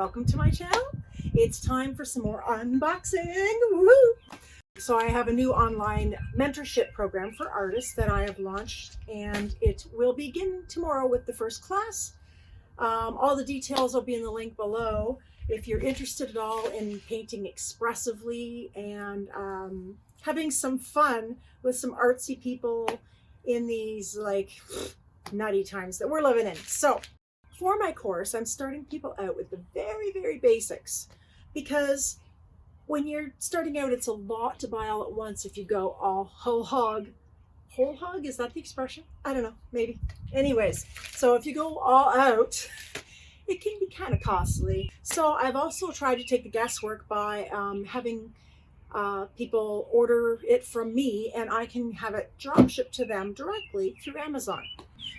welcome to my channel. It's time for some more unboxing. Woo! So I have a new online mentorship program for artists that I have launched, and it will begin tomorrow with the first class. All the details will be in the link below. If you're interested at all in painting expressively and having some fun with some artsy people in these like nutty times that we're living in. So for my course, I'm starting people out with the very, very basics, because when you're starting out, it's a lot to buy all at once if you go all whole hog. Whole hog, is that the expression? I don't know, maybe. Anyways, so if you go all out, it can be kind of costly. So I've also tried to take the guesswork by having people order it from me, and I can have it drop shipped to them directly through Amazon.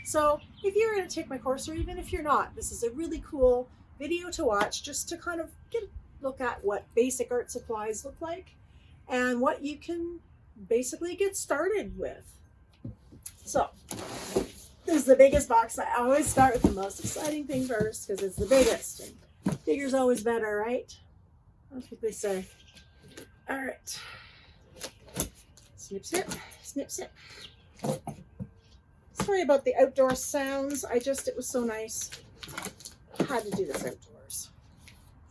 So if you're going to take my course, or even if you're not, this is a really cool video to watch, just to kind of get a look at what basic art supplies look like and what you can basically get started with. So this is the biggest box. I always start with the most exciting thing first because it's the biggest, and bigger's always better, right? That's what they say. All right, snip, snip, snip, snip. Sorry about the outdoor sounds. It was so nice. I had to do this outdoors.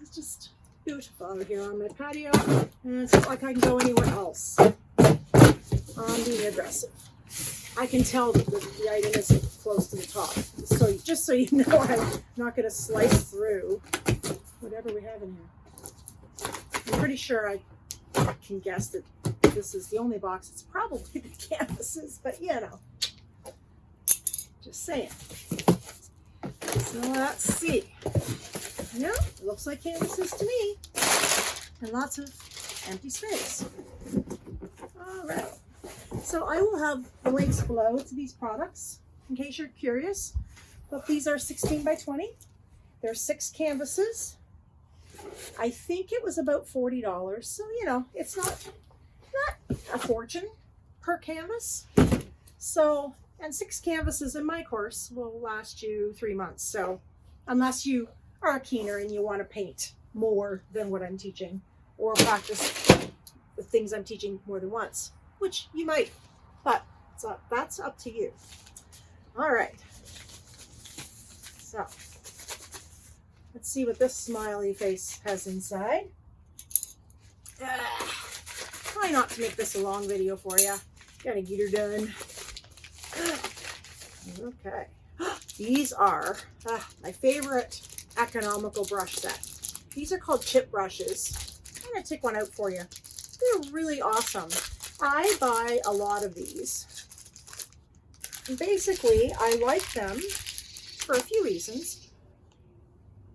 It's just beautiful out here on my patio, and it's not like I can go anywhere else. I'm being aggressive. I can tell that the item isn't close to the top. So just so you know, I'm not going to slice through whatever we have in here. I'm pretty sure I can guess that this is the only box. It's probably the canvases, but you know. Just saying. So let's see. Yeah, it looks like canvases to me. And lots of empty space. All right. So I will have the links below to these products in case you're curious. But these are 16 by 20. There's 6 canvases. I think it was about $40. So, you know, it's not a fortune per canvas. So, and 6 canvases in my course will last you 3 months. So unless you are a keener and you want to paint more than what I'm teaching, or practice the things I'm teaching more than once, which you might, but that's up to you. All right. So let's see what this smiley face has inside. Try not to make this a long video for you. Gotta get her done. Okay, these are my favorite economical brush set. These are called chip brushes. I'm going to take one out for you. They're really awesome. I buy a lot of these. And basically, I like them for a few reasons.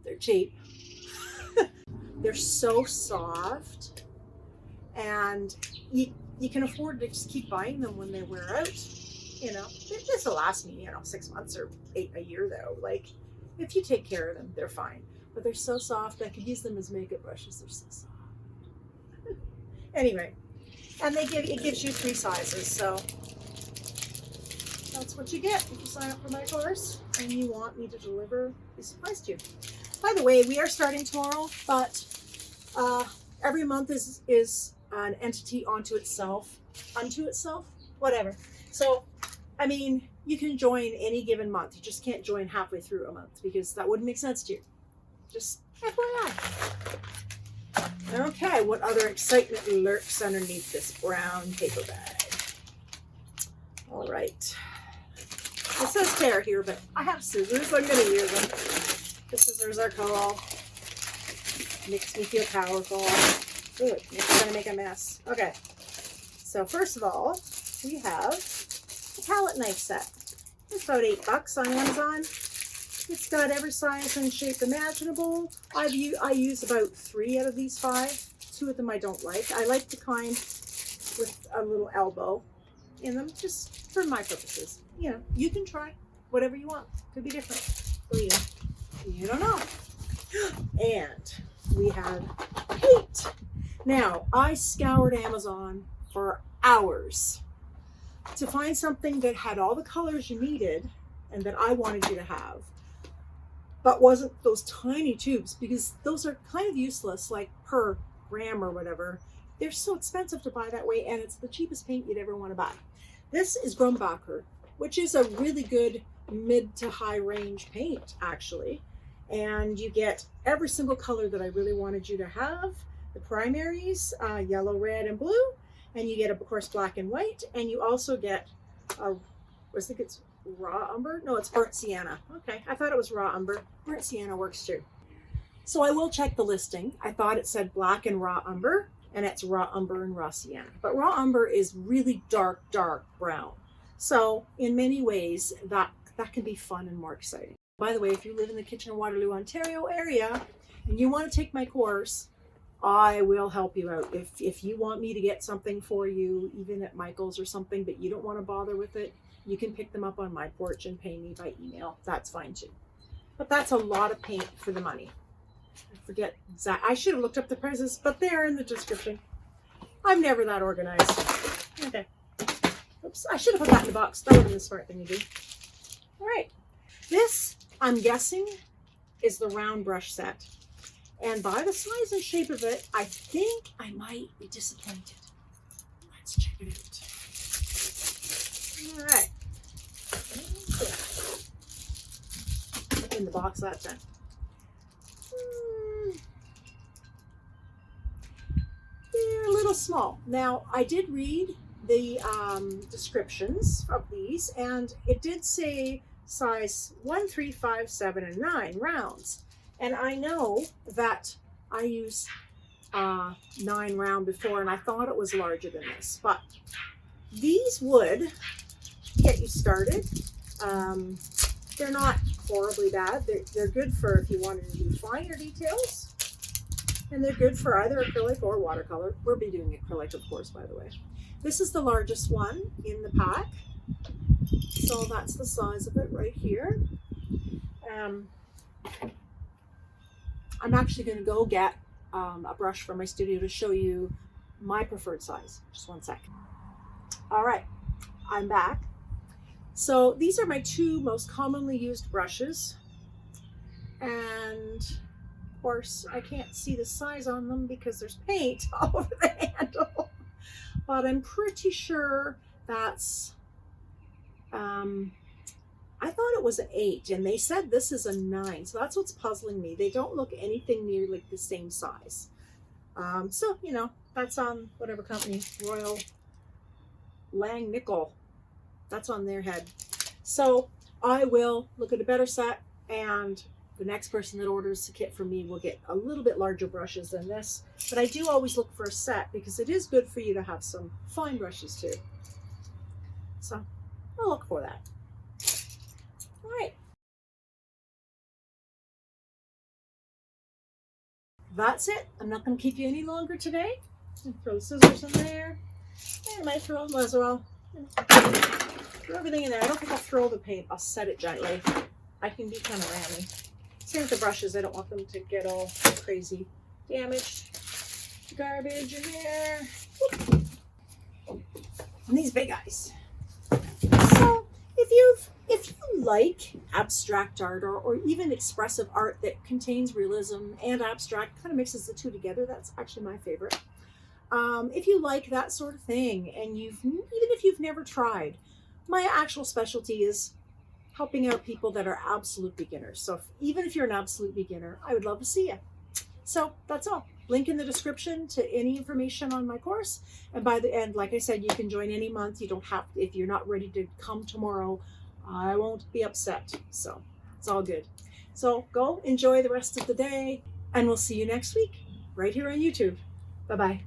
They're cheap. They're so soft. And you can afford to just keep buying them when they wear out. You know, this will last me, 6 months or a year though. Like, if you take care of them, they're fine. But they're so soft, I could use them as makeup brushes. They're so soft. Anyway, and it gives you 3 sizes, so that's what you get if you sign up for my course and you want me to deliver these supplies to you. By the way, we are starting tomorrow, but every month is an entity unto itself, whatever. So, I mean, you can join any given month. You just can't join halfway through a month because that wouldn't make sense to you. Just FYI. Okay, what other excitement lurks underneath this brown paper bag? All right. It says tear here, but I have scissors, so I'm going to use them. The scissors are cool. Makes me feel powerful. Ooh, it's going to make a mess. Okay. So first of all, we have palette knife set. It's about $8 on Amazon. It's got every size and shape imaginable. I use about 3 out of these 5. 2 of them I don't like. I like the kind with a little elbow in them, just for my purposes. You know, you can try whatever you want. Could be different for you. You don't know. And we have paint. Now, I scoured Amazon for hours to find something that had all the colors you needed and that I wanted you to have. but wasn't those tiny tubes, because those are kind of useless, like per gram or whatever. They're so expensive to buy that way, and it's the cheapest paint you'd ever want to buy. This is Grumbacher, which is a really good mid to high range paint, actually. And you get every single color that I really wanted you to have. The primaries, yellow, red, and blue. And you get, of course, black and white. And you also get, I think it's raw umber. No, it's burnt sienna. Okay, I thought it was raw umber. Burnt sienna works too. So I will check the listing. I thought it said black and raw umber, and it's raw umber and raw sienna. But raw umber is really dark, dark brown. So in many ways, that can be fun and more exciting. By the way, if you live in the Kitchener-Waterloo, Ontario area, and you want to take my course, I will help you out. If you want me to get something for you, even at Michael's or something, but you don't want to bother with it, you can pick them up on my porch and pay me by email. That's fine too. But that's a lot of paint for the money. I forget exactly. I should have looked up the prices, but they're in the description. I'm never that organized. Okay. Oops, I should have put that in the box. That would have been the smart thing to do. All right. This, I'm guessing, is the round brush set. And by the size and shape of it, I think I might be disappointed. Let's check it out. All right. In the box that time. They're a little small. Now, I did read the descriptions of these, and it did say size 1, 3, 5, 7, and 9 rounds. And I know that I used 9 round before, and I thought it was larger than this. But these would get you started. They're not horribly bad. They're good for if you wanted to do finer details. And they're good for either acrylic or watercolor. We'll be doing acrylic, of course, by the way. This is the largest one in the pack. So that's the size of it right here. I'm actually going to go get a brush from my studio to show you my preferred size. Just one second. All right, I'm back. So these are my 2 most commonly used brushes. And of course, I can't see the size on them because there's paint all over the handle. But I'm pretty sure that's, I thought it was an 8, and they said this is a 9. So that's what's puzzling me. They don't look anything near like the same size. So, you know, that's on whatever company, Royal Langnickel. That's on their head. So I will look at a better set, and the next person that orders the kit from me will get a little bit larger brushes than this. But I do always look for a set because it is good for you to have some fine brushes too. So I'll look for that. All right. That's it. I'm not going to keep you any longer today. Throw the scissors in there. And I might throw them as well. Throw everything in there. I don't think I'll throw the paint. I'll set it gently. I can be kind of rammy. Same with the brushes. I don't want them to get all crazy damaged. Garbage in there. And these big eyes. So if you like abstract art or even expressive art that contains realism and abstract, kind of mixes the two together, that's actually my favorite. If you like that sort of thing, and even if you've never tried, my actual specialty is helping out people that are absolute beginners. So even if you're an absolute beginner, I would love to see you. So that's all. Link in the description to any information on my course. And by the end, like I said, you can join any month. You don't have to, if you're not ready to come tomorrow, I won't be upset. So it's all good. So go enjoy the rest of the day, and we'll see you next week right here on YouTube. Bye-bye.